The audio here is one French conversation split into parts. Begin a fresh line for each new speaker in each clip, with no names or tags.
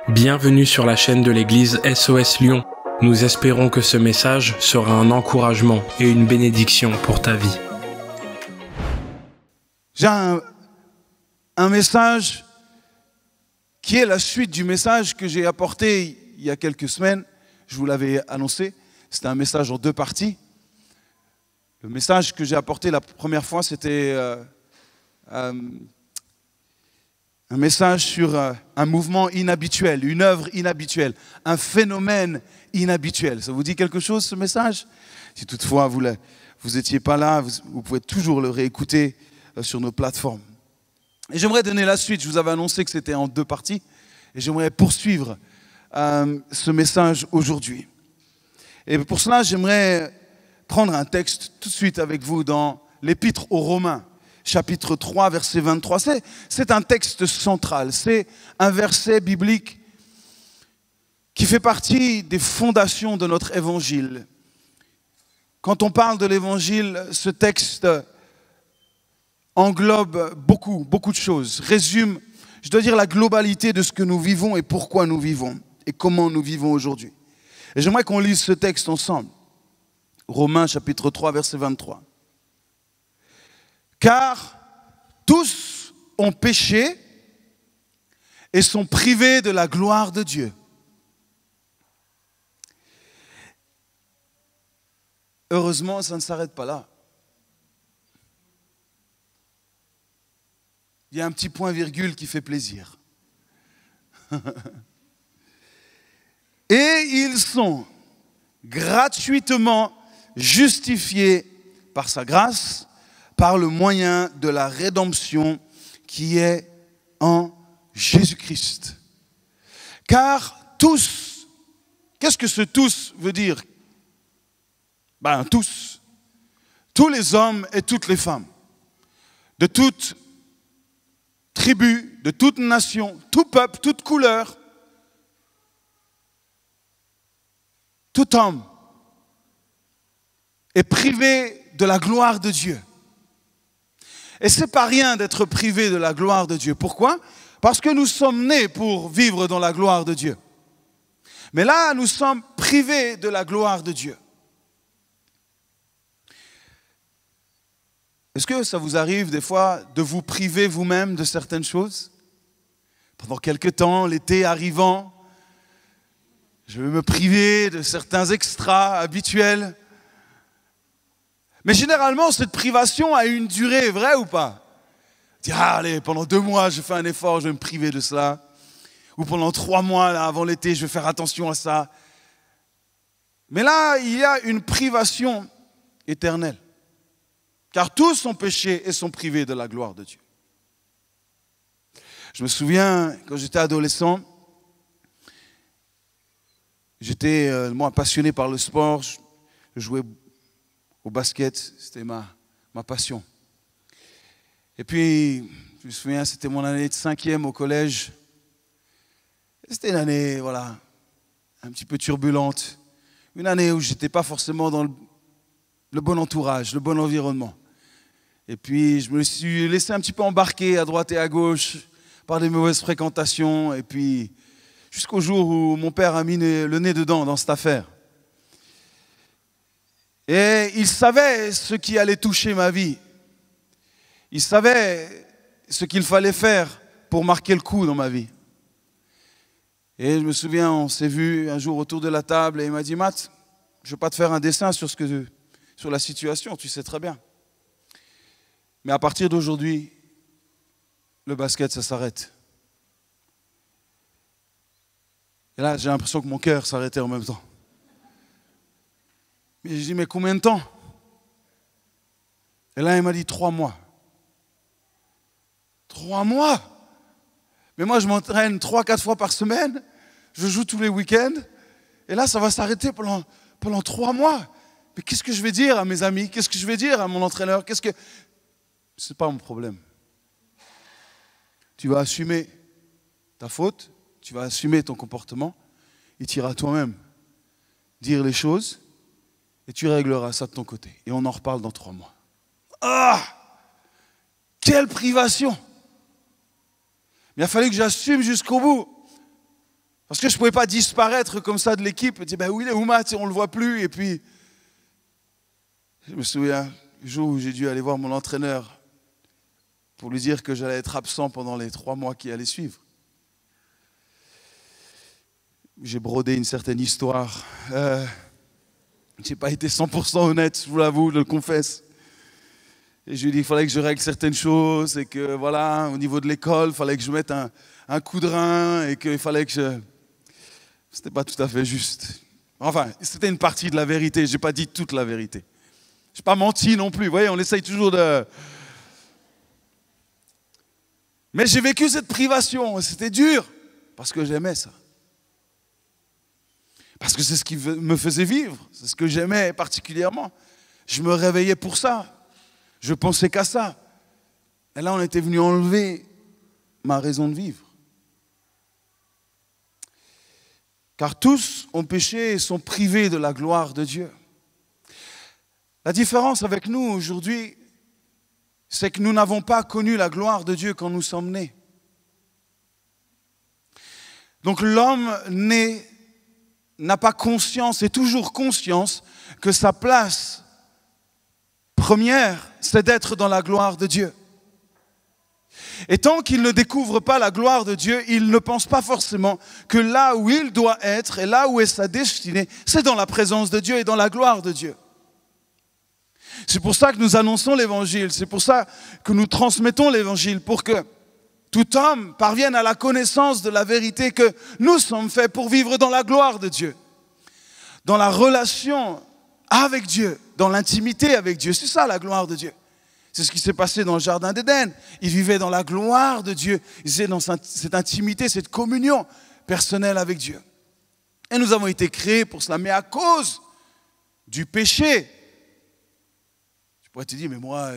Bienvenue sur la chaîne de l'église SOS Lyon. Nous espérons que ce message sera un encouragement et une bénédiction pour ta vie.
J'ai un message qui est la suite du message que j'ai apporté il y a quelques semaines. Je vous l'avais annoncé. C'était un message en deux parties. Le message que j'ai apporté la première fois, c'était un message sur un mouvement inhabituel, une œuvre inhabituelle, un phénomène inhabituel. Ça vous dit quelque chose, ce message? Si toutefois vous n'étiez pas là, vous pouvez toujours le réécouter sur nos plateformes. Et j'aimerais donner la suite. Je vous avais annoncé que c'était en deux parties. Et j'aimerais poursuivre ce message aujourd'hui. Et pour cela, j'aimerais prendre un texte tout de suite avec vous dans l'Épître aux Romains, chapitre 3, verset 23. C'est un texte central. C'est un verset biblique qui fait partie des fondations de notre évangile. Quand on parle de l'évangile, ce texte englobe beaucoup de choses, résume, je dois dire, la globalité de ce que nous vivons et pourquoi nous vivons et comment nous vivons aujourd'hui. Et j'aimerais qu'on lise ce texte ensemble. Romains chapitre 3, verset 23. Car tous ont péché et sont privés de la gloire de Dieu. Heureusement, ça ne s'arrête pas là. Il y a un petit point-virgule qui fait plaisir. Et ils sont gratuitement justifiés par sa grâce, par le moyen de la rédemption qui est en Jésus-Christ. Car tous, qu'est-ce que ce tous veut dire? Tous les hommes et toutes les femmes, de toute tribu, de toute nation, tout peuple, toute couleur, tout homme est privé de la gloire de Dieu. Et c'est pas rien d'être privé de la gloire de Dieu. Pourquoi? Parce que nous sommes nés pour vivre dans la gloire de Dieu. Mais là, nous sommes privés de la gloire de Dieu. Est-ce que ça vous arrive des fois de vous priver vous-même de certaines choses? Pendant quelque temps, l'été arrivant, je vais me priver de certains extras habituels. Mais généralement, cette privation a une durée, vrai ou pas? Dire, allez, pendant 2 mois, je fais un effort, je vais me priver de cela. Ou pendant 3 mois, là, avant l'été, je vais faire attention à ça. Mais là, il y a une privation éternelle. Car tous ont péché et sont privés de la gloire de Dieu. Je me souviens, quand j'étais adolescent, j'étais, moi, passionné par le sport. Je jouais au basket, c'était ma passion. Et puis, je me souviens, c'était mon année de 5e au collège. C'était une année, voilà, un petit peu turbulente. Une année où je n'étais pas forcément dans le bon entourage, le bon environnement. Et puis, je me suis laissé un petit peu embarquer à droite et à gauche par des mauvaises fréquentations. Et puis, jusqu'au jour où mon père a mis le nez dedans dans cette affaire. Et il savait ce qui allait toucher ma vie. Il savait ce qu'il fallait faire pour marquer le coup dans ma vie. Et je me souviens, on s'est vu un jour autour de la table et il m'a dit, Matt, je ne veux pas te faire un dessin sur la situation, tu sais très bien. Mais à partir d'aujourd'hui, le basket, ça s'arrête. Et là, j'ai l'impression que mon cœur s'arrêtait en même temps. Mais j'ai dit, mais combien de temps? Et là, il m'a dit 3 mois. 3 mois? Mais moi, je m'entraîne 3-4 fois par semaine. Je joue tous les week-ends. Et là, ça va s'arrêter pendant 3 mois. Mais qu'est-ce que je vais dire à mes amis? Qu'est-ce que je vais dire à mon entraîneur? Ce n'est pas mon problème. Tu vas assumer ta faute, tu vas assumer ton comportement, et tu iras toi-même dire les choses, et tu régleras ça de ton côté. Et on en reparle dans 3 mois. Ah! Quelle privation! Mais il a fallu que j'assume jusqu'au bout. Parce que je ne pouvais pas disparaître comme ça de l'équipe et dire, ben oui, il est où Matt, on ne le voit plus. Et puis, je me souviens, le jour où j'ai dû aller voir mon entraîneur pour lui dire que j'allais être absent pendant les 3 mois qui allaient suivre. J'ai brodé une certaine histoire. Je n'ai pas été 100% honnête, je vous l'avoue, je le confesse. Et je lui ai dit qu'il fallait que je règle certaines choses et que voilà, au niveau de l'école, il fallait que je mette un coup de rein et qu'il fallait que je... C'était pas tout à fait juste. Enfin, c'était une partie de la vérité, je n'ai pas dit toute la vérité. Je n'ai pas menti non plus, vous voyez, on essaye toujours de... Mais j'ai vécu cette privation, c'était dur, parce que j'aimais ça. Parce que c'est ce qui me faisait vivre, c'est ce que j'aimais particulièrement. Je me réveillais pour ça, je pensais qu'à ça. Et là, on était venu enlever ma raison de vivre. Car tous ont péché et sont privés de la gloire de Dieu. La différence avec nous aujourd'hui, c'est que nous n'avons pas connu la gloire de Dieu quand nous sommes nés. Donc l'homme né n'a pas conscience et toujours conscience que sa place première, c'est d'être dans la gloire de Dieu. Et tant qu'il ne découvre pas la gloire de Dieu, il ne pense pas forcément que là où il doit être et là où est sa destinée, c'est dans la présence de Dieu et dans la gloire de Dieu. C'est pour ça que nous annonçons l'évangile, c'est pour ça que nous transmettons l'évangile, pour que tout homme parvienne à la connaissance de la vérité que nous sommes faits pour vivre dans la gloire de Dieu, dans la relation avec Dieu, dans l'intimité avec Dieu. C'est ça la gloire de Dieu. C'est ce qui s'est passé dans le jardin d'Éden. Ils vivaient dans la gloire de Dieu, ils étaient dans cette intimité, cette communion personnelle avec Dieu. Et nous avons été créés pour cela, mais à cause du péché, je pourrais te dire, mais moi,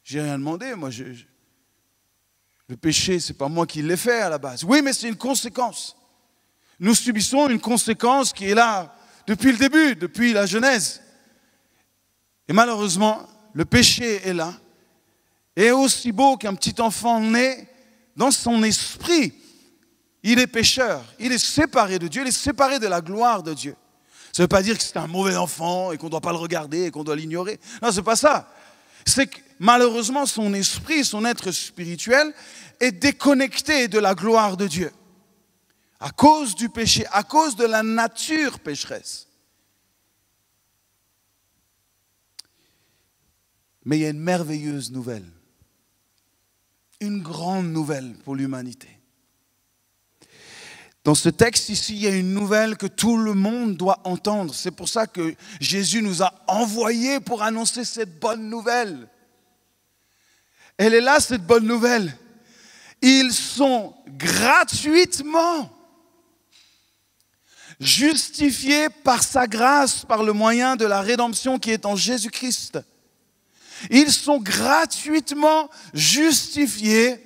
j'ai rien demandé, moi, le péché, c'est pas moi qui l'ai fait à la base. Oui, mais c'est une conséquence. Nous subissons une conséquence qui est là depuis le début, depuis la Genèse. Et malheureusement, le péché est là. Et aussi beau qu'un petit enfant né, dans son esprit, il est pécheur. Il est séparé de Dieu, il est séparé de la gloire de Dieu. Ça ne veut pas dire que c'est un mauvais enfant et qu'on ne doit pas le regarder et qu'on doit l'ignorer. Non, ce n'est pas ça. C'est que malheureusement, son esprit, son être spirituel est déconnecté de la gloire de Dieu. À cause du péché, à cause de la nature pécheresse. Mais il y a une merveilleuse nouvelle. Une grande nouvelle pour l'humanité. Dans ce texte ici, il y a une nouvelle que tout le monde doit entendre. C'est pour ça que Jésus nous a envoyés pour annoncer cette bonne nouvelle. Elle est là, cette bonne nouvelle. Ils sont gratuitement justifiés par sa grâce, par le moyen de la rédemption qui est en Jésus-Christ. Ils sont gratuitement justifiés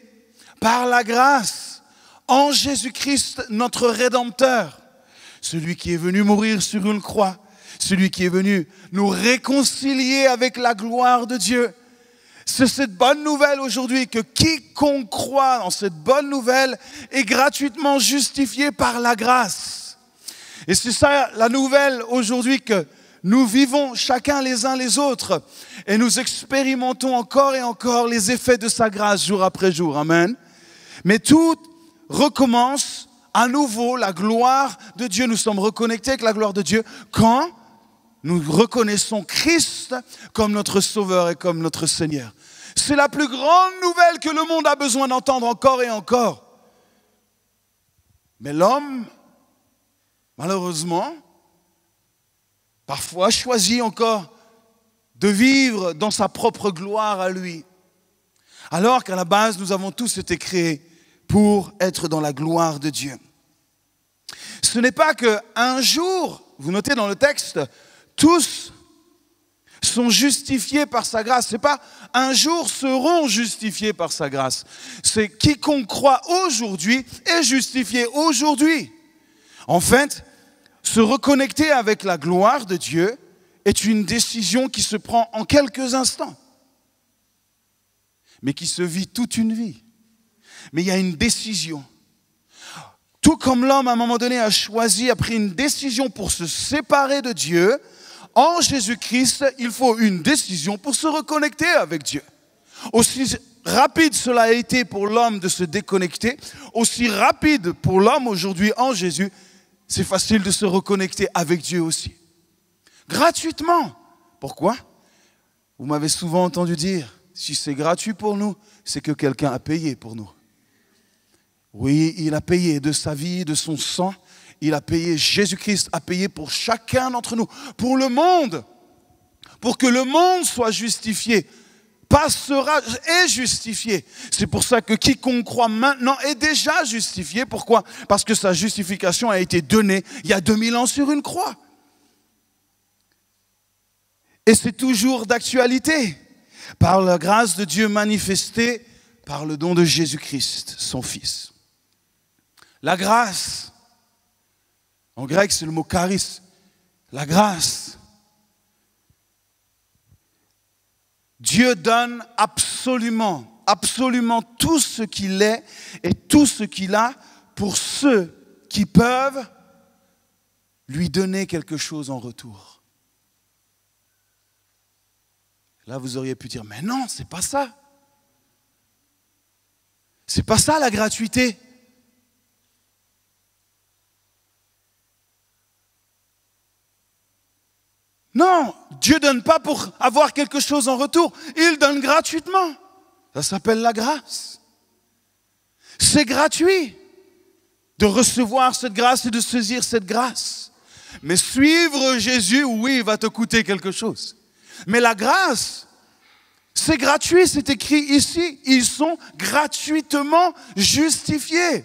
par la grâce en Jésus-Christ, notre Rédempteur. Celui qui est venu mourir sur une croix, celui qui est venu nous réconcilier avec la gloire de Dieu. C'est cette bonne nouvelle aujourd'hui que quiconque croit dans cette bonne nouvelle est gratuitement justifié par la grâce. Et c'est ça la nouvelle aujourd'hui que nous vivons chacun les uns les autres et nous expérimentons encore et encore les effets de sa grâce jour après jour. Amen. Mais tout recommence à nouveau, la gloire de Dieu. Nous sommes reconnectés avec la gloire de Dieu quand nous reconnaissons Christ comme notre Sauveur et comme notre Seigneur. C'est la plus grande nouvelle que le monde a besoin d'entendre encore et encore. Mais l'homme, malheureusement, parfois choisit encore de vivre dans sa propre gloire à lui. Alors qu'à la base, nous avons tous été créés pour être dans la gloire de Dieu. Ce n'est pas qu'un jour, vous notez dans le texte, tous sont justifiés par sa grâce. Ce n'est pas un jour seront justifiés par sa grâce. C'est quiconque croit aujourd'hui est justifié aujourd'hui. En fait, se reconnecter avec la gloire de Dieu est une décision qui se prend en quelques instants, mais qui se vit toute une vie. Mais il y a une décision. Tout Tout comme l'homme, à un moment donné, a pris une décision pour se séparer de Dieu, en Jésus-Christ, il faut une décision pour se reconnecter avec Dieu. Aussi rapide cela a été pour l'homme de se déconnecter, aussi rapide pour l'homme aujourd'hui en Jésus, c'est facile de se reconnecter avec Dieu aussi. Gratuitement. Pourquoi? Vous m'avez souvent entendu dire, si c'est gratuit pour nous, c'est que quelqu'un a payé pour nous. Oui, il a payé de sa vie, de son sang. Il a payé, Jésus-Christ a payé pour chacun d'entre nous, pour le monde, pour que le monde soit justifié, est justifié. C'est pour ça que quiconque croit maintenant est déjà justifié. Pourquoi? Parce que sa justification a été donnée il y a 2000 ans sur une croix. Et c'est toujours d'actualité, par la grâce de Dieu manifestée, par le don de Jésus-Christ, son Fils. La grâce, en grec c'est le mot charis, la grâce. Dieu donne absolument tout ce qu'il est et tout ce qu'il a pour ceux qui peuvent lui donner quelque chose en retour. Là, vous auriez pu dire, mais non, c'est pas ça. C'est pas ça la gratuité. Non, Dieu ne donne pas pour avoir quelque chose en retour. Il donne gratuitement. Ça s'appelle la grâce. C'est gratuit de recevoir cette grâce et de saisir cette grâce. Mais suivre Jésus, oui, va te coûter quelque chose. Mais la grâce, c'est gratuit, c'est écrit ici. Ils sont gratuitement justifiés.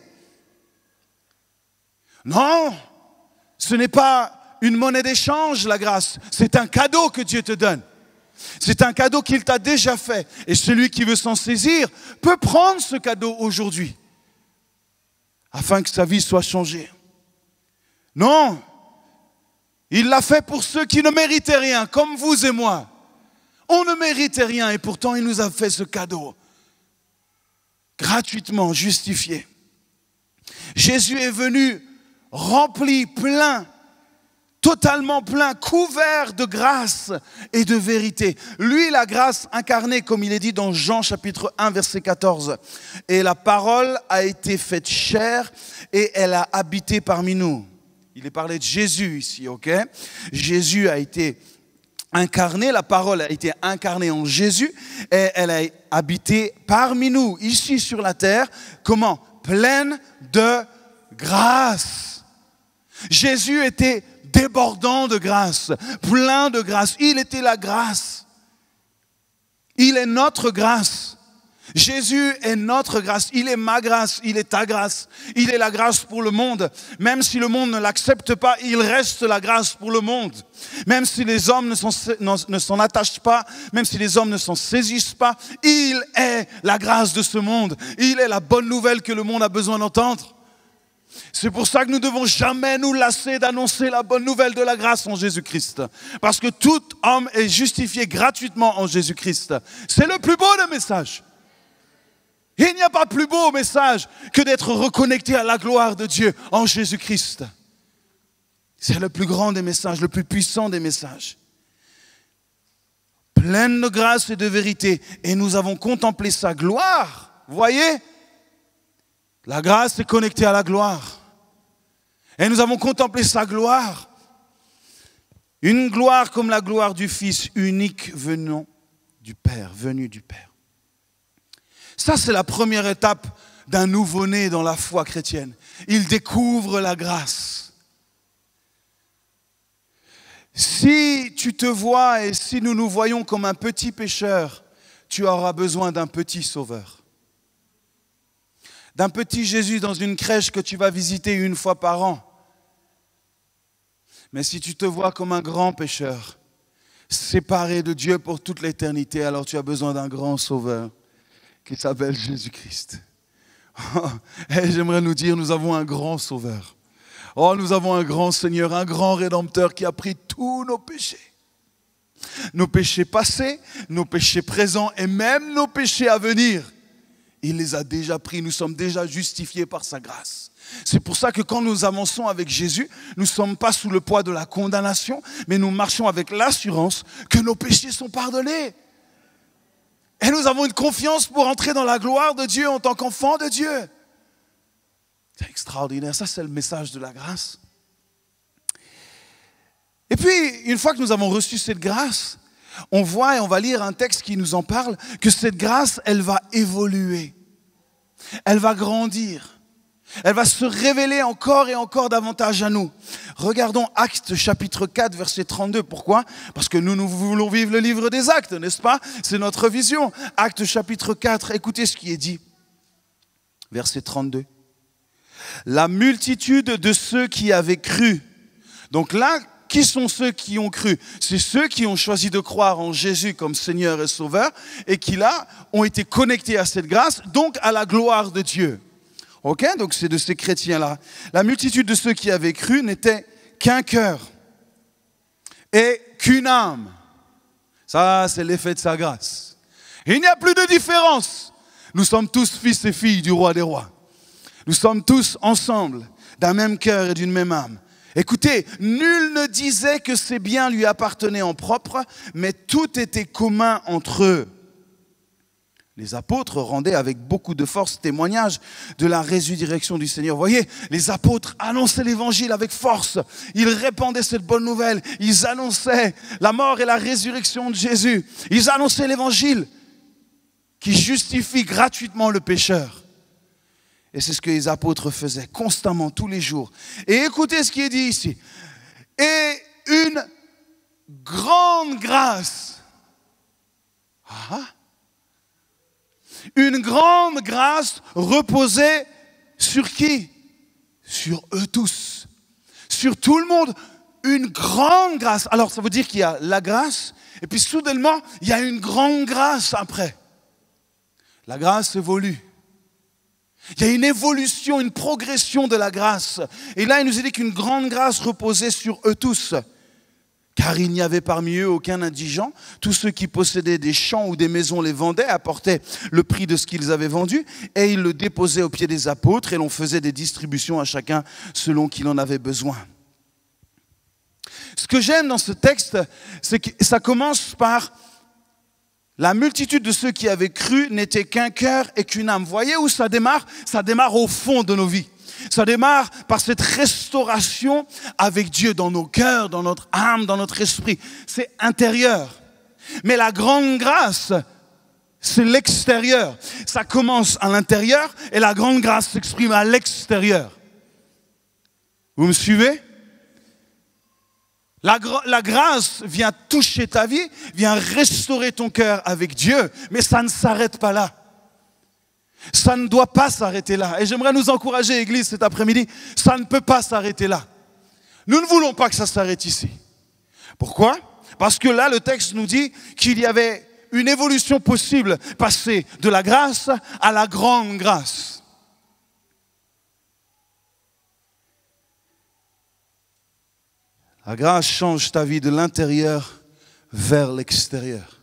Non, ce n'est pas une monnaie d'échange, la grâce. C'est un cadeau que Dieu te donne. C'est un cadeau qu'il t'a déjà fait. Et celui qui veut s'en saisir peut prendre ce cadeau aujourd'hui, afin que sa vie soit changée. Non, il l'a fait pour ceux qui ne méritaient rien, comme vous et moi. On ne méritait rien et pourtant il nous a fait ce cadeau. Gratuitement, justifié. Jésus est venu rempli, plein, totalement plein, couvert de grâce et de vérité. Lui, la grâce incarnée, comme il est dit dans Jean chapitre 1, verset 14. Et la parole a été faite chair et elle a habité parmi nous. Il est parlé de Jésus ici, ok? Jésus a été incarné, la parole a été incarnée en Jésus et elle a habité parmi nous, ici sur la terre. Comment? Pleine de grâce. Jésus était débordant de grâce, plein de grâce. Il était la grâce. Il est notre grâce. Jésus est notre grâce. Il est ma grâce. Il est ta grâce. Il est la grâce pour le monde. Même si le monde ne l'accepte pas, il reste la grâce pour le monde. Même si les hommes ne s'en attachent pas, même si les hommes ne s'en saisissent pas, il est la grâce de ce monde. Il est la bonne nouvelle que le monde a besoin d'entendre. C'est pour ça que nous ne devons jamais nous lasser d'annoncer la bonne nouvelle de la grâce en Jésus-Christ. Parce que tout homme est justifié gratuitement en Jésus-Christ. C'est le plus beau des messages. Il n'y a pas plus beau message que d'être reconnecté à la gloire de Dieu en Jésus-Christ. C'est le plus grand des messages, le plus puissant des messages. Pleine de grâce et de vérité. Et nous avons contemplé sa gloire. Vous voyez ? La grâce est connectée à la gloire. Et nous avons contemplé sa gloire. Une gloire comme la gloire du Fils unique venant du Père, venu du Père. Ça, c'est la première étape d'un nouveau-né dans la foi chrétienne. Il découvre la grâce. Si tu te vois et si nous nous voyons comme un petit pécheur, tu auras besoin d'un petit sauveur. D'un petit Jésus dans une crèche que tu vas visiter une fois par an. Mais si tu te vois comme un grand pécheur, séparé de Dieu pour toute l'éternité, alors tu as besoin d'un grand sauveur qui s'appelle Jésus-Christ. Et j'aimerais nous dire, nous avons un grand sauveur. Oh, nous avons un grand Seigneur, un grand Rédempteur qui a pris tous nos péchés. Nos péchés passés, nos péchés présents et même nos péchés à venir. Il les a déjà pris, nous sommes déjà justifiés par sa grâce. C'est pour ça que quand nous avançons avec Jésus, nous ne sommes pas sous le poids de la condamnation, mais nous marchons avec l'assurance que nos péchés sont pardonnés. Et nous avons une confiance pour entrer dans la gloire de Dieu en tant qu'enfants de Dieu. C'est extraordinaire, ça c'est le message de la grâce. Et puis, une fois que nous avons reçu cette grâce, on voit et on va lire un texte qui nous en parle, que cette grâce, elle va évoluer, elle va grandir. Elle va se révéler encore et encore davantage à nous. Regardons Actes chapitre 4, verset 32. Pourquoi ? Parce que nous voulons vivre le livre des actes, n'est-ce pas ? C'est notre vision. Actes chapitre 4, écoutez ce qui est dit. Verset 32. La multitude de ceux qui avaient cru. Donc là, qui sont ceux qui ont cru ? C'est ceux qui ont choisi de croire en Jésus comme Seigneur et Sauveur et qui là ont été connectés à cette grâce, donc à la gloire de Dieu. Ok, donc c'est de ces chrétiens-là. La multitude de ceux qui avaient cru n'était qu'un cœur et qu'une âme. Ça, c'est l'effet de sa grâce. Il n'y a plus de différence. Nous sommes tous fils et filles du roi des rois. Nous sommes tous ensemble, d'un même cœur et d'une même âme. Écoutez, nul ne disait que ses biens lui appartenaient en propre, mais tout était commun entre eux. Les apôtres rendaient avec beaucoup de force témoignage de la résurrection du Seigneur. Vous voyez, les apôtres annonçaient l'évangile avec force. Ils répandaient cette bonne nouvelle. Ils annonçaient la mort et la résurrection de Jésus. Ils annonçaient l'évangile qui justifie gratuitement le pécheur. Et c'est ce que les apôtres faisaient constamment, tous les jours. Et écoutez ce qui est dit ici. Et une grande grâce. Une grande grâce reposait sur qui ? Sur eux tous. Sur tout le monde. Une grande grâce. Alors ça veut dire qu'il y a la grâce et puis soudainement il y a une grande grâce après. La grâce évolue. Il y a une évolution, une progression de la grâce. Et là il nous est dit qu'une grande grâce reposait sur eux tous. Car il n'y avait parmi eux aucun indigent. Tous ceux qui possédaient des champs ou des maisons les vendaient, apportaient le prix de ce qu'ils avaient vendu et ils le déposaient aux pieds des apôtres et l'on faisait des distributions à chacun selon qu'il en avait besoin. Ce que j'aime dans ce texte, c'est que ça commence par la multitude de ceux qui avaient cru n'était qu'un cœur et qu'une âme. Vous voyez où ça démarre ? Ça démarre au fond de nos vies. Ça démarre par cette restauration avec Dieu dans nos cœurs, dans notre âme, dans notre esprit. C'est intérieur. Mais la grande grâce, c'est l'extérieur. Ça commence à l'intérieur et la grande grâce s'exprime à l'extérieur. Vous me suivez ? La grâce vient toucher ta vie, vient restaurer ton cœur avec Dieu, mais ça ne s'arrête pas là. Ça ne doit pas s'arrêter là. Et j'aimerais nous encourager, Église, cet après-midi, ça ne peut pas s'arrêter là. Nous ne voulons pas que ça s'arrête ici. Pourquoi ? Parce que là, le texte nous dit qu'il y avait une évolution possible, passer de la grâce à la grande grâce. La grâce change ta vie de l'intérieur vers l'extérieur.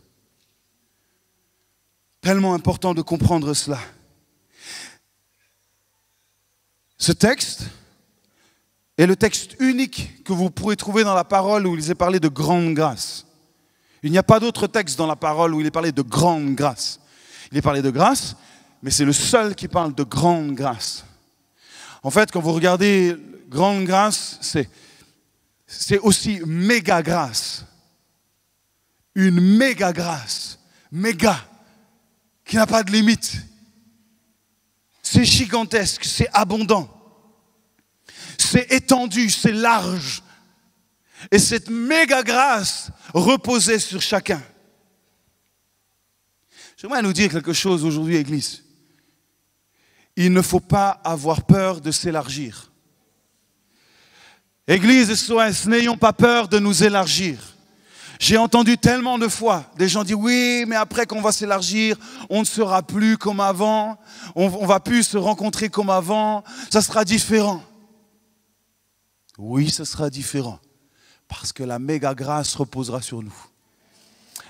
Tellement important de comprendre cela. Ce texte est le texte unique que vous pourrez trouver dans la parole où il est parlé de grande grâce. Il n'y a pas d'autre texte dans la parole où il est parlé de grande grâce. Il est parlé de grâce, mais c'est le seul qui parle de grande grâce. En fait, quand vous regardez grande grâce, c'est aussi méga grâce. Une méga grâce. Méga. Qui n'a pas de limite. C'est gigantesque, c'est abondant. C'est étendu, c'est large. Et cette méga grâce reposait sur chacun. J'aimerais nous dire quelque chose aujourd'hui, Église. Il ne faut pas avoir peur de s'élargir. Église SOS, n'ayons pas peur de nous élargir. J'ai entendu tellement de fois des gens dire oui, mais après qu'on va s'élargir, on ne sera plus comme avant, on va plus se rencontrer comme avant, ça sera différent. Oui, ça sera différent, parce que la méga grâce reposera sur nous.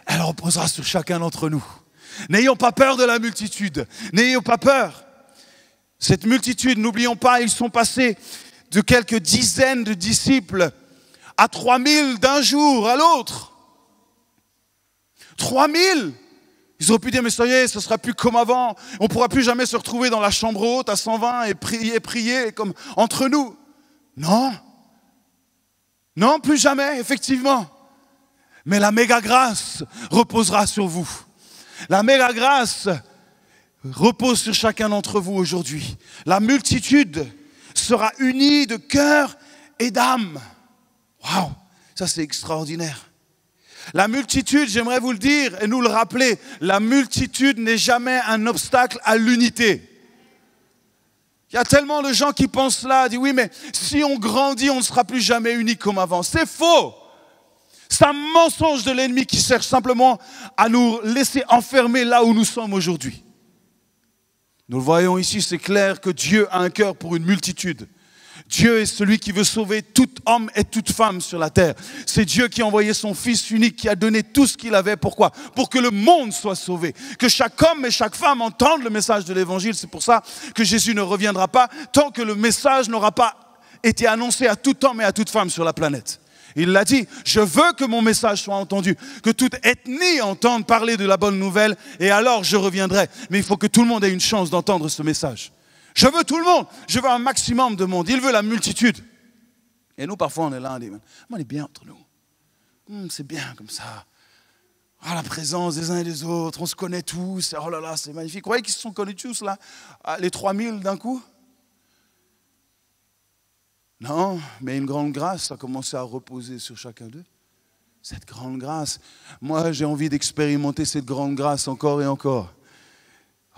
Elle reposera sur chacun d'entre nous. N'ayons pas peur de la multitude, n'ayons pas peur. Cette multitude, n'oublions pas, ils sont passés de quelques dizaines de disciples à 3000 d'un jour à l'autre. 3000. Ils auraient pu dire, mais ça y est, ce ne sera plus comme avant. On ne pourra plus jamais se retrouver dans la chambre haute à 120 et prier comme entre nous. Non. Non, plus jamais, effectivement. Mais la méga grâce reposera sur vous. La méga grâce repose sur chacun d'entre vous aujourd'hui. La multitude sera unie de cœur et d'âme. Waouh, ça c'est extraordinaire. La multitude, j'aimerais vous le dire et nous le rappeler, la multitude n'est jamais un obstacle à l'unité. Il y a tellement de gens qui pensent là, disent oui, mais si on grandit, on ne sera plus jamais unis comme avant. C'est faux. C'est un mensonge de l'ennemi qui cherche simplement à nous laisser enfermer là où nous sommes aujourd'hui. Nous le voyons ici, c'est clair que Dieu a un cœur pour une multitude. Dieu est celui qui veut sauver tout homme et toute femme sur la terre. C'est Dieu qui a envoyé son Fils unique, qui a donné tout ce qu'il avait. Pourquoi ? Pour que le monde soit sauvé. Que chaque homme et chaque femme entendent le message de l'Évangile. C'est pour ça que Jésus ne reviendra pas tant que le message n'aura pas été annoncé à tout homme et à toute femme sur la planète. Il l'a dit, je veux que mon message soit entendu, que toute ethnie entende parler de la bonne nouvelle et alors je reviendrai. Mais il faut que tout le monde ait une chance d'entendre ce message. Je veux tout le monde, je veux un maximum de monde. Il veut la multitude. Et nous, parfois, on est là, on dit, on est bien entre nous. C'est bien comme ça. Ah, la présence des uns et des autres, on se connaît tous. Oh là là, c'est magnifique. Vous voyez qu'ils se sont connus tous là, les 3000 d'un coup? Non, mais une grande grâce a commencé à reposer sur chacun d'eux. Cette grande grâce. Moi, j'ai envie d'expérimenter cette grande grâce encore et encore.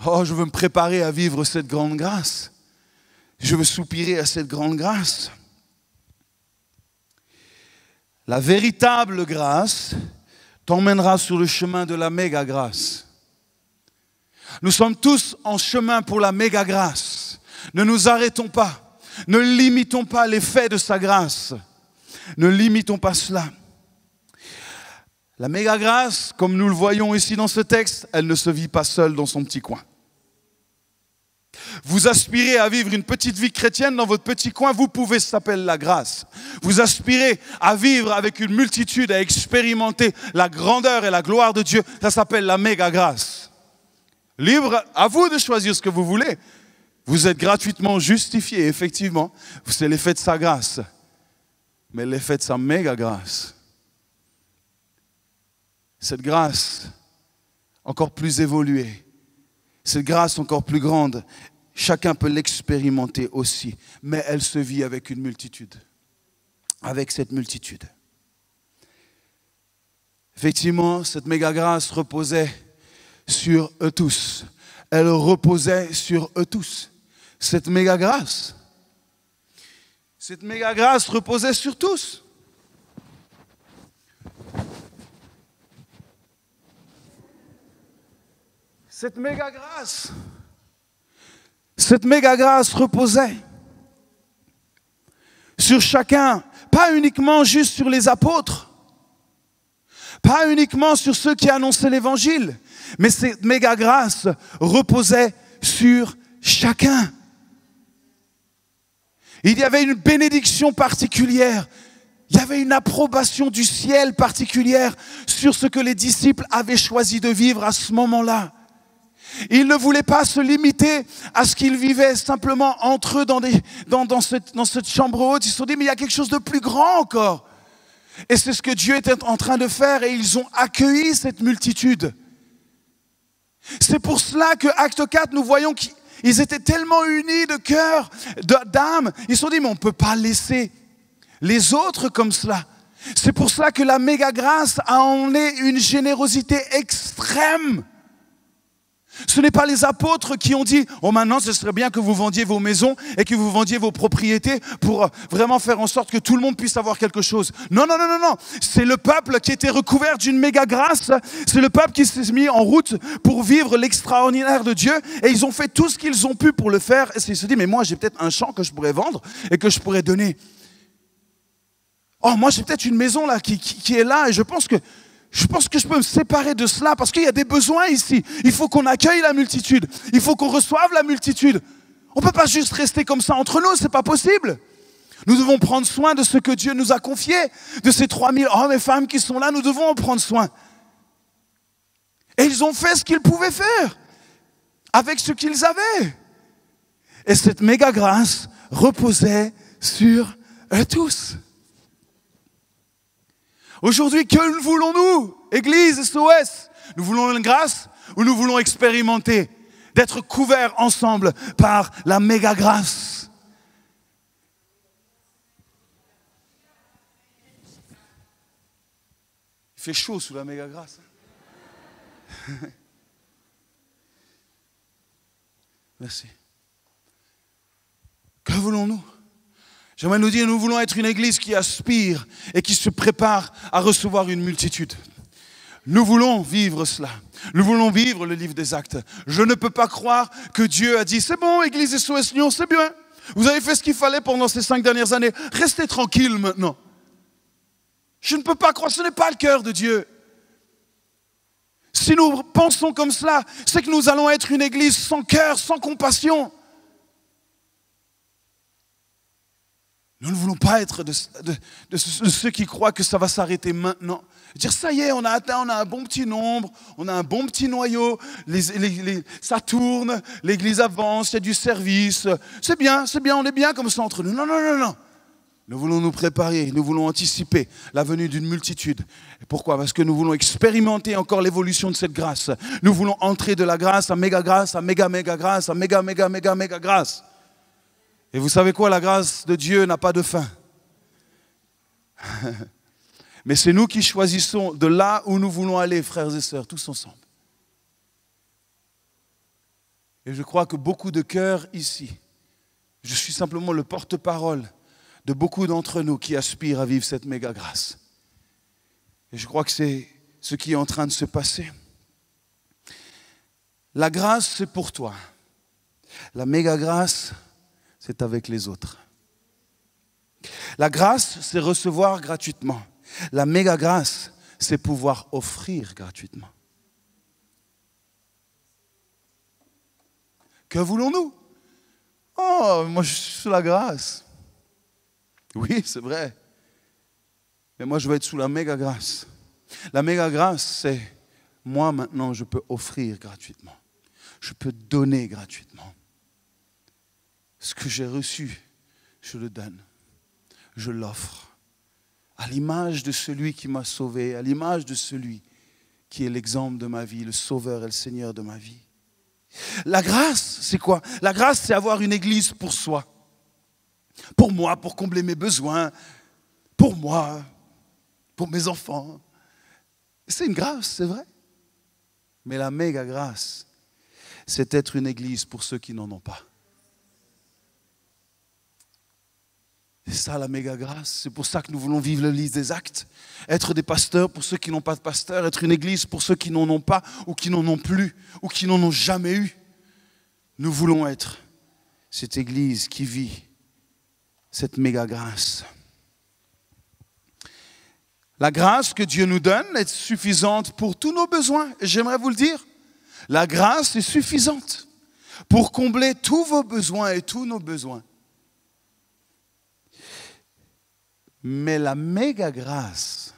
Oh, je veux me préparer à vivre cette grande grâce. Je veux soupirer à cette grande grâce. La véritable grâce t'emmènera sur le chemin de la méga grâce. Nous sommes tous en chemin pour la méga grâce. Ne nous arrêtons pas. Ne limitons pas l'effet de sa grâce. Ne limitons pas cela. La méga grâce, comme nous le voyons ici dans ce texte, elle ne se vit pas seule dans son petit coin. Vous aspirez à vivre une petite vie chrétienne dans votre petit coin, vous pouvez, ça s'appelle la grâce. Vous aspirez à vivre avec une multitude, à expérimenter la grandeur et la gloire de Dieu, ça s'appelle la méga grâce. Libre, à vous de choisir ce que vous voulez. Vous êtes gratuitement justifiés, effectivement. C'est l'effet de sa grâce. Mais l'effet de sa méga grâce. Cette grâce encore plus évoluée, cette grâce encore plus grande, chacun peut l'expérimenter aussi. Mais elle se vit avec une multitude. Avec cette multitude. Effectivement, cette méga grâce reposait sur eux tous. Elle reposait sur eux tous. Cette méga grâce reposait sur tous. Cette méga grâce reposait sur chacun, pas uniquement juste sur les apôtres, pas uniquement sur ceux qui annonçaient l'évangile, mais cette méga grâce reposait sur chacun. Il y avait une bénédiction particulière, il y avait une approbation du ciel particulière sur ce que les disciples avaient choisi de vivre à ce moment-là. Ils ne voulaient pas se limiter à ce qu'ils vivaient simplement entre eux dans cette chambre haute. Ils se sont dit, mais il y a quelque chose de plus grand encore. Et c'est ce que Dieu était en train de faire et ils ont accueilli cette multitude. C'est pour cela que Acte 4, nous voyons qu'ils étaient tellement unis de cœur, d'âme. Ils se sont dit, mais on ne peut pas laisser les autres comme cela. C'est pour cela que la méga grâce a emmené une générosité extrême. Ce n'est pas les apôtres qui ont dit « Oh maintenant ce serait bien que vous vendiez vos maisons et que vous vendiez vos propriétés pour vraiment faire en sorte que tout le monde puisse avoir quelque chose. » Non. C'est le peuple qui était recouvert d'une méga grâce. C'est le peuple qui s'est mis en route pour vivre l'extraordinaire de Dieu. Et ils ont fait tout ce qu'ils ont pu pour le faire. Et ils se disent « Mais moi j'ai peut-être un champ que je pourrais vendre et que je pourrais donner. Oh moi j'ai peut-être une maison là qui est là et je pense que je peux me séparer de cela parce qu'il y a des besoins ici. Il faut qu'on accueille la multitude. Il faut qu'on reçoive la multitude. On ne peut pas juste rester comme ça entre nous, ce n'est pas possible. Nous devons prendre soin de ce que Dieu nous a confié, de ces 3000 hommes et femmes qui sont là, nous devons en prendre soin. Et ils ont fait ce qu'ils pouvaient faire, avec ce qu'ils avaient. Et cette méga grâce reposait sur eux tous. Aujourd'hui, que voulons-nous, Église SOS? Nous voulons une grâce ou nous voulons expérimenter d'être couverts ensemble par la méga grâce? Il fait chaud sous la méga grâce. Merci. Que voulons-nous? J'aimerais nous dire, nous voulons être une église qui aspire et qui se prépare à recevoir une multitude. Nous voulons vivre cela. Nous voulons vivre le livre des Actes. Je ne peux pas croire que Dieu a dit, c'est bon, Église SOS Lyon, c'est bien. Vous avez fait ce qu'il fallait pendant ces 5 dernières années. Restez tranquille maintenant. Je ne peux pas croire, ce n'est pas le cœur de Dieu. Si nous pensons comme cela, c'est que nous allons être une église sans cœur, sans compassion. Nous ne voulons pas être de ceux qui croient que ça va s'arrêter maintenant. Dire ça y est, on a atteint, on a un bon petit nombre, on a un bon petit noyau, ça tourne, l'église avance, il y a du service. C'est bien, on est bien comme ça entre nous. Non, non, non, non. Nous voulons nous préparer, nous voulons anticiper la venue d'une multitude. Et pourquoi? Parce que nous voulons expérimenter encore l'évolution de cette grâce. Nous voulons entrer de la grâce à méga grâce, à méga méga grâce, à méga méga méga méga grâce. Et vous savez quoi? La grâce de Dieu n'a pas de fin. Mais c'est nous qui choisissons de là où nous voulons aller, frères et sœurs, tous ensemble. Et je crois que beaucoup de cœurs ici, je suis simplement le porte-parole de beaucoup d'entre nous qui aspirent à vivre cette méga grâce. Et je crois que c'est ce qui est en train de se passer. La grâce, c'est pour toi. La méga grâce, c'est avec les autres. La grâce, c'est recevoir gratuitement. La méga grâce, c'est pouvoir offrir gratuitement. Que voulons-nous? Oh, moi je suis sous la grâce. Oui, c'est vrai. Mais moi je veux être sous la méga grâce. La méga grâce, c'est moi maintenant je peux offrir gratuitement. Je peux donner gratuitement. Ce que j'ai reçu, je le donne. Je l'offre. À l'image de celui qui m'a sauvé, à l'image de celui qui est l'exemple de ma vie, le sauveur et le Seigneur de ma vie. La grâce, c'est quoi? La grâce, c'est avoir une église pour soi. Pour moi, pour combler mes besoins. Pour moi, pour mes enfants. C'est une grâce, c'est vrai. Mais la méga grâce, c'est être une église pour ceux qui n'en ont pas. C'est ça la méga grâce. C'est pour ça que nous voulons vivre le livre des Actes. Être des pasteurs pour ceux qui n'ont pas de pasteur. Être une église pour ceux qui n'en ont pas ou qui n'en ont plus ou qui n'en ont jamais eu. Nous voulons être cette église qui vit cette méga grâce. La grâce que Dieu nous donne est suffisante pour tous nos besoins. Et j'aimerais vous le dire. La grâce est suffisante pour combler tous vos besoins et tous nos besoins. Mais la méga grâce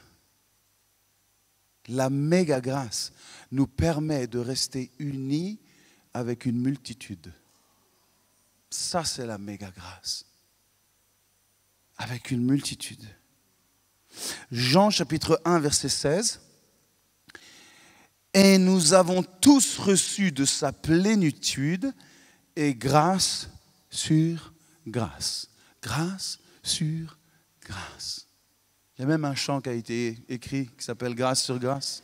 nous permet de rester unis avec une multitude. Ça, c'est la méga grâce. Avec une multitude. Jean chapitre 1, verset 16. Et nous avons tous reçu de sa plénitude et grâce sur grâce. Grâce sur grâce. Il y a même un chant qui a été écrit qui s'appelle Grâce sur grâce.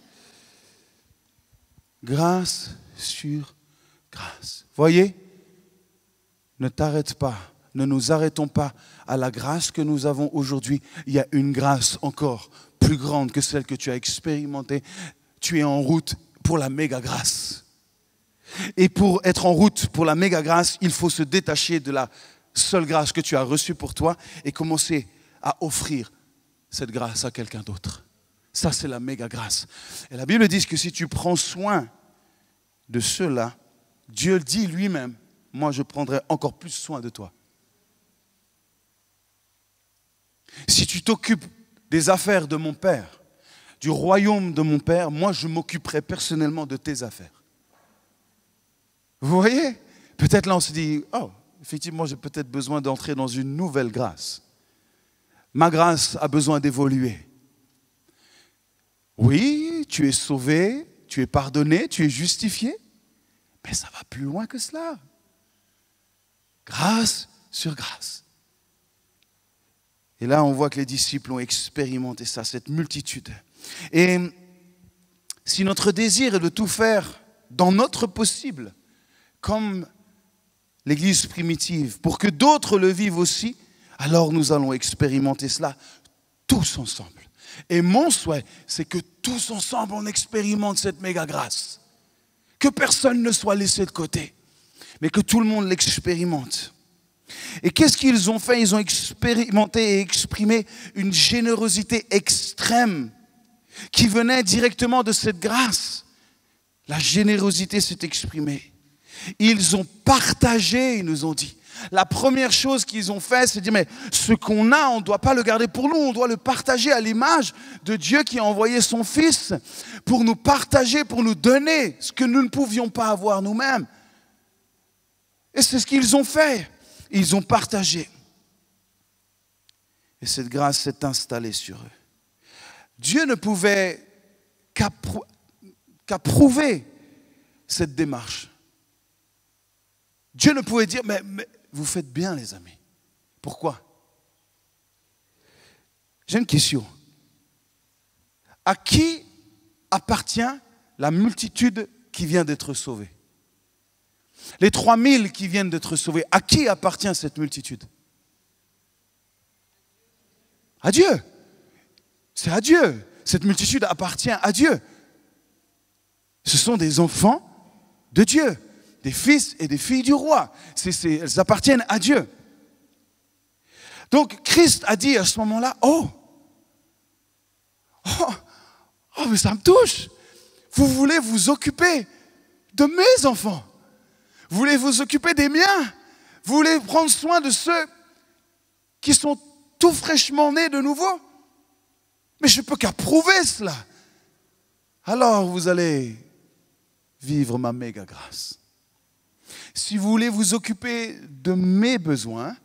Grâce sur grâce. Voyez, ne t'arrête pas, ne nous arrêtons pas à la grâce que nous avons aujourd'hui. Il y a une grâce encore plus grande que celle que tu as expérimentée. Tu es en route pour la méga grâce. Et pour être en route pour la méga grâce, il faut se détacher de la seule grâce que tu as reçue pour toi et commencer à offrir cette grâce à quelqu'un d'autre. Ça, c'est la méga grâce. Et la Bible dit que si tu prends soin de ceux-là, Dieu dit lui-même, moi je prendrai encore plus soin de toi. Si tu t'occupes des affaires de mon Père, du royaume de mon Père, moi je m'occuperai personnellement de tes affaires. Vous voyez? Peut-être là on se dit, oh, effectivement j'ai peut-être besoin d'entrer dans une nouvelle grâce. Ma grâce a besoin d'évoluer. Oui, tu es sauvé, tu es pardonné, tu es justifié, mais ça va plus loin que cela. Grâce sur grâce. Et là, on voit que les disciples ont expérimenté ça, cette multitude. Et si notre désir est de tout faire dans notre possible, comme l'Église primitive, pour que d'autres le vivent aussi, alors nous allons expérimenter cela tous ensemble. Et mon souhait, c'est que tous ensemble, on expérimente cette méga grâce. Que personne ne soit laissé de côté, mais que tout le monde l'expérimente. Et qu'est-ce qu'ils ont fait? Ils ont expérimenté et exprimé une générosité extrême qui venait directement de cette grâce. La générosité s'est exprimée. Ils ont partagé, ils nous ont dit. La première chose qu'ils ont fait, c'est de dire, mais ce qu'on a, on ne doit pas le garder pour nous, on doit le partager à l'image de Dieu qui a envoyé son Fils pour nous partager, pour nous donner ce que nous ne pouvions pas avoir nous-mêmes. Et c'est ce qu'ils ont fait. Ils ont partagé. Et cette grâce s'est installée sur eux. Dieu ne pouvait qu'approuver cette démarche. Dieu ne pouvait dire, mais vous faites bien les amis. Pourquoi? J'ai une question. À qui appartient la multitude qui vient d'être sauvée? Les 3000 qui viennent d'être sauvés, à qui appartient cette multitude? À Dieu. C'est à Dieu. Cette multitude appartient à Dieu. Ce sont des enfants de Dieu, des fils et des filles du roi. Elles appartiennent à Dieu. Donc Christ a dit à ce moment-là, oh, mais ça me touche. Vous voulez vous occuper de mes enfants. Vous voulez vous occuper des miens. Vous voulez prendre soin de ceux qui sont tout fraîchement nés de nouveau. Mais je ne peux qu'approuver cela. Alors vous allez vivre ma méga grâce. Si vous voulez vous occuper de mes besoins,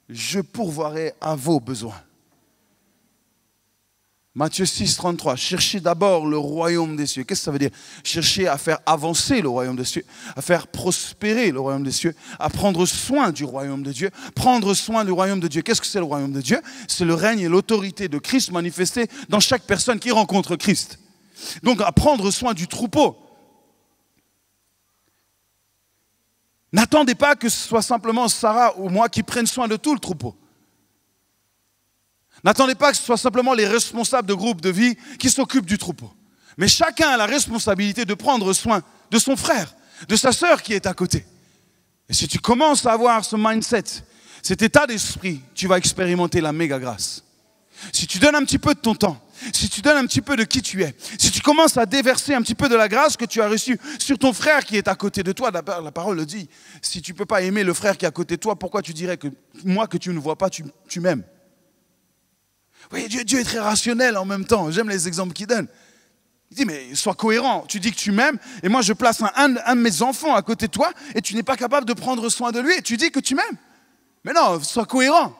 je pourvoirai à vos besoins. Matthieu 6, 33. Cherchez d'abord le royaume des cieux. Qu'est-ce que ça veut dire? Chercher à faire avancer le royaume des cieux, à faire prospérer le royaume des cieux, à prendre soin du royaume de Dieu. Prendre soin du royaume de Dieu. Qu'est-ce que c'est le royaume de Dieu? C'est le règne et l'autorité de Christ manifestés dans chaque personne qui rencontre Christ. Donc à prendre soin du troupeau. N'attendez pas que ce soit simplement Sarah ou moi qui prennent soin de tout le troupeau. N'attendez pas que ce soit simplement les responsables de groupes de vie qui s'occupent du troupeau. Mais chacun a la responsabilité de prendre soin de son frère, de sa sœur qui est à côté. Et si tu commences à avoir ce mindset, cet état d'esprit, tu vas expérimenter la méga grâce. Si tu donnes un petit peu de ton temps, si tu donnes un petit peu de qui tu es, si tu commences à déverser un petit peu de la grâce que tu as reçue sur ton frère qui est à côté de toi, la parole le dit, si tu ne peux pas aimer le frère qui est à côté de toi, pourquoi tu dirais que moi que tu ne vois pas, tu m'aimes? Oui, Dieu est très rationnel en même temps. J'aime les exemples qu'il donne. Il dit, mais sois cohérent. Tu dis que tu m'aimes, et moi je place un de mes enfants à côté de toi, et tu n'es pas capable de prendre soin de lui, et tu dis que tu m'aimes. Mais non, sois cohérent.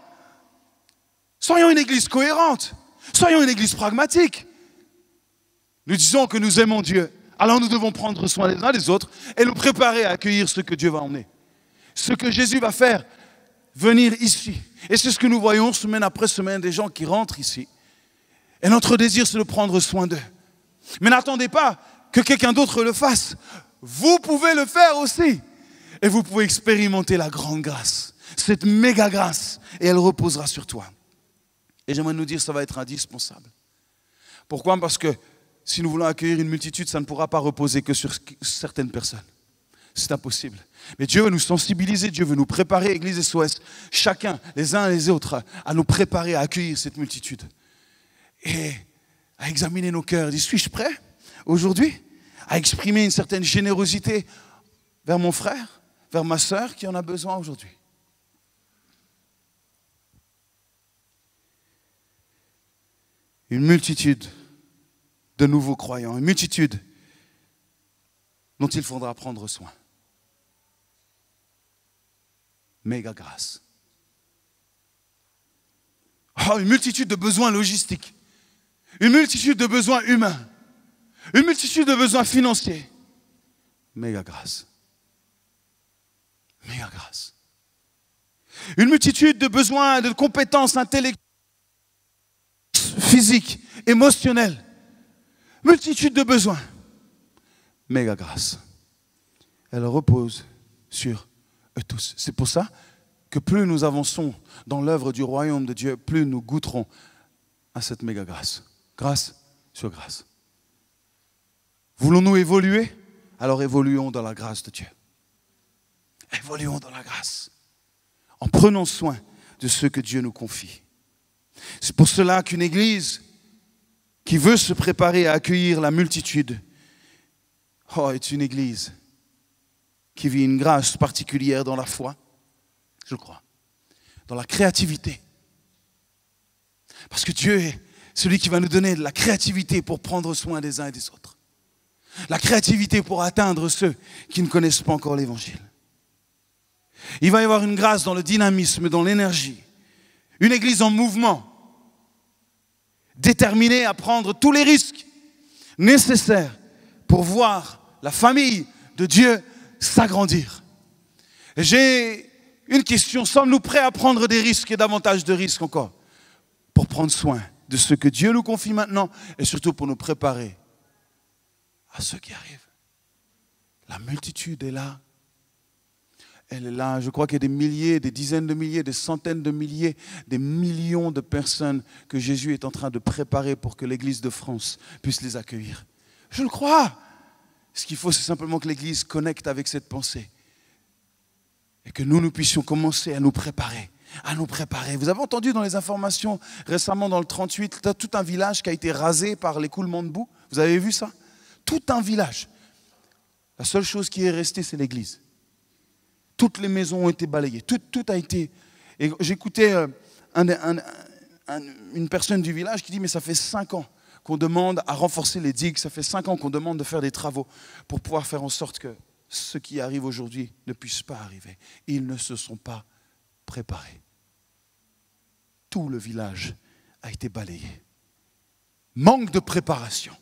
Soyons une église cohérente. Soyons une église pragmatique. Nous disons que nous aimons Dieu. Alors nous devons prendre soin les uns des autres et nous préparer à accueillir ce que Dieu va emmener. Ce que Jésus va faire venir ici. Et c'est ce que nous voyons semaine après semaine, des gens qui rentrent ici. Et notre désir, c'est de prendre soin d'eux. Mais n'attendez pas que quelqu'un d'autre le fasse. Vous pouvez le faire aussi. Et vous pouvez expérimenter la grande grâce, cette méga grâce, et elle reposera sur toi. Et j'aimerais nous dire, ça va être indispensable. Pourquoi? Parce que si nous voulons accueillir une multitude, ça ne pourra pas reposer que sur certaines personnes. C'est impossible. Mais Dieu veut nous sensibiliser, Dieu veut nous préparer, Église SOS, chacun, les uns et les autres, à nous préparer à accueillir cette multitude. Et à examiner nos cœurs. Dis, suis-je prêt aujourd'hui à exprimer une certaine générosité vers mon frère, vers ma sœur qui en a besoin aujourd'hui. Une multitude de nouveaux croyants, une multitude dont il faudra prendre soin. Méga grâce. Oh, une multitude de besoins logistiques, une multitude de besoins humains, une multitude de besoins financiers. Méga grâce. Méga grâce. Une multitude de besoins, de compétences intellectuelles, physiques, émotionnelles. Multitude de besoins. Méga grâce. Elle repose sur eux tous. C'est pour ça que plus nous avançons dans l'œuvre du royaume de Dieu, plus nous goûterons à cette méga grâce. Grâce sur grâce. Voulons-nous évoluer? Alors évoluons dans la grâce de Dieu. Évoluons dans la grâce. En prenant soin de ce que Dieu nous confie. C'est pour cela qu'une église qui veut se préparer à accueillir la multitude est une église qui vit une grâce particulière dans la foi, je crois, dans la créativité. Parce que Dieu est celui qui va nous donner de la créativité pour prendre soin des uns et des autres. La créativité pour atteindre ceux qui ne connaissent pas encore l'Évangile. Il va y avoir une grâce dans le dynamisme, dans l'énergie. Une église en mouvement, déterminée à prendre tous les risques nécessaires pour voir la famille de Dieu s'agrandir. Et j'ai une question, sommes-nous prêts à prendre des risques et davantage de risques encore pour prendre soin de ce que Dieu nous confie maintenant et surtout pour nous préparer à ceux qui arrivent? La multitude est là. Elle est là. Je crois qu'il y a des milliers, des dizaines de milliers, des centaines de milliers, des millions de personnes que Jésus est en train de préparer pour que l'Église de France puisse les accueillir. Je le crois. Ce qu'il faut, c'est simplement que l'Église connecte avec cette pensée. Et que nous puissions commencer à nous préparer. À nous préparer. Vous avez entendu dans les informations récemment dans le 38, tout un village qui a été rasé par l'écoulement de boue. Vous avez vu ça? Tout un village. La seule chose qui est restée, c'est l'église. Toutes les maisons ont été balayées. Tout a été... Et j'écoutais une personne du village qui dit « Mais ça fait 5 ans qu'on demande à renforcer les digues. Ça fait 5 ans qu'on demande de faire des travaux pour pouvoir faire en sorte que ce qui arrive aujourd'hui ne puisse pas arriver. » Ils ne se sont pas préparés. Tout le village a été balayé. Manque de préparation.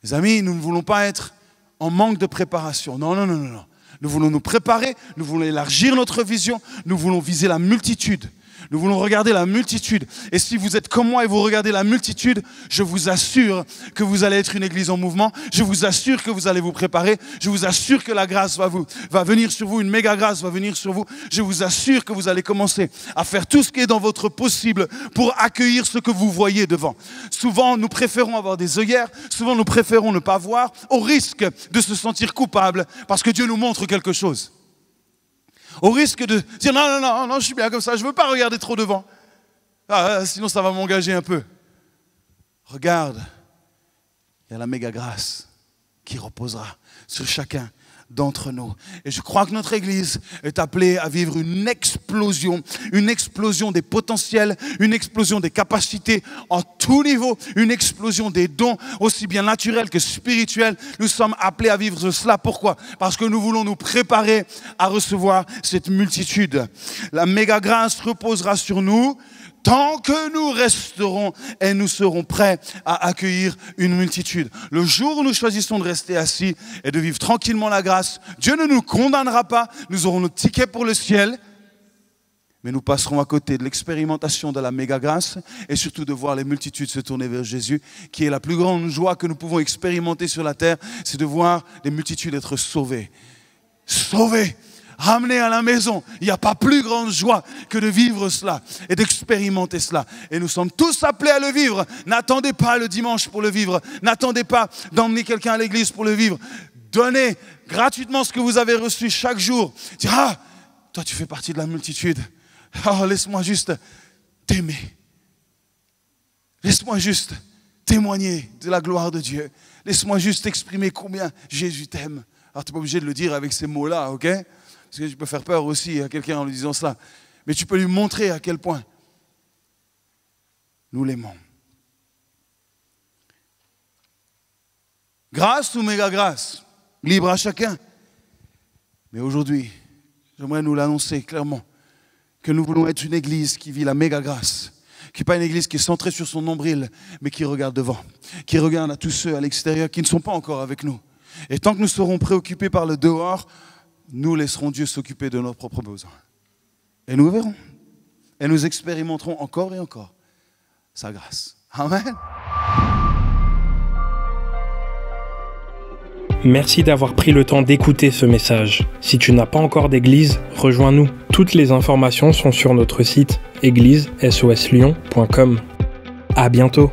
Les amis, nous ne voulons pas être en manque de préparation. Non, non, non, non, non. Nous voulons nous préparer, nous voulons élargir notre vision, nous voulons viser la multitude. Nous voulons regarder la multitude. Et si vous êtes comme moi et vous regardez la multitude, je vous assure que vous allez être une église en mouvement. Je vous assure que vous allez vous préparer. Je vous assure que la grâce va venir sur vous. Une méga grâce va venir sur vous. Je vous assure que vous allez commencer à faire tout ce qui est dans votre possible pour accueillir ce que vous voyez devant. Souvent, nous préférons avoir des œillères. Souvent, nous préférons ne pas voir au risque de se sentir coupable parce que Dieu nous montre quelque chose. Au risque de dire non, je suis bien comme ça, je ne veux pas regarder trop devant. Sinon ça va m'engager un peu. Regarde, il y a la méga grâce qui reposera sur chacun d'entre nous. Et je crois que notre Église est appelée à vivre une explosion des potentiels, une explosion des capacités en tout niveau, une explosion des dons, aussi bien naturels que spirituels. Nous sommes appelés à vivre cela. Pourquoi? Parce que nous voulons nous préparer à recevoir cette multitude. La méga grâce reposera sur nous tant que nous resterons et nous serons prêts à accueillir une multitude. Le jour où nous choisissons de rester assis et de vivre tranquillement la grâce, Dieu ne nous condamnera pas, nous aurons notre ticket pour le ciel, mais nous passerons à côté de l'expérimentation de la méga grâce et surtout de voir les multitudes se tourner vers Jésus, qui est la plus grande joie que nous pouvons expérimenter sur la terre, c'est de voir les multitudes être sauvées. Sauvées! Ramener à la maison, il n'y a pas plus grande joie que de vivre cela et d'expérimenter cela. Et nous sommes tous appelés à le vivre. N'attendez pas le dimanche pour le vivre. N'attendez pas d'emmener quelqu'un à l'église pour le vivre. Donnez gratuitement ce que vous avez reçu chaque jour. Dire, toi tu fais partie de la multitude. Laisse-moi juste t'aimer. Laisse-moi juste témoigner de la gloire de Dieu. Laisse-moi juste exprimer combien Jésus t'aime. Alors, tu n'es pas obligé de le dire avec ces mots-là, ok? Parce que tu peux faire peur aussi à quelqu'un en lui disant cela. Mais tu peux lui montrer à quel point nous l'aimons. Grâce ou méga grâce, libre à chacun. Mais aujourd'hui, j'aimerais nous l'annoncer clairement, que nous voulons être une église qui vit la méga grâce. Qui n'est pas une église qui est centrée sur son nombril, mais qui regarde devant, qui regarde à tous ceux à l'extérieur qui ne sont pas encore avec nous. Et tant que nous serons préoccupés par le dehors, nous laisserons Dieu s'occuper de nos propres besoins. Et nous verrons. Et nous expérimenterons encore et encore sa grâce. Amen.
Merci d'avoir pris le temps d'écouter ce message. Si tu n'as pas encore d'église, rejoins-nous. Toutes les informations sont sur notre site église-soslyon.com. À bientôt.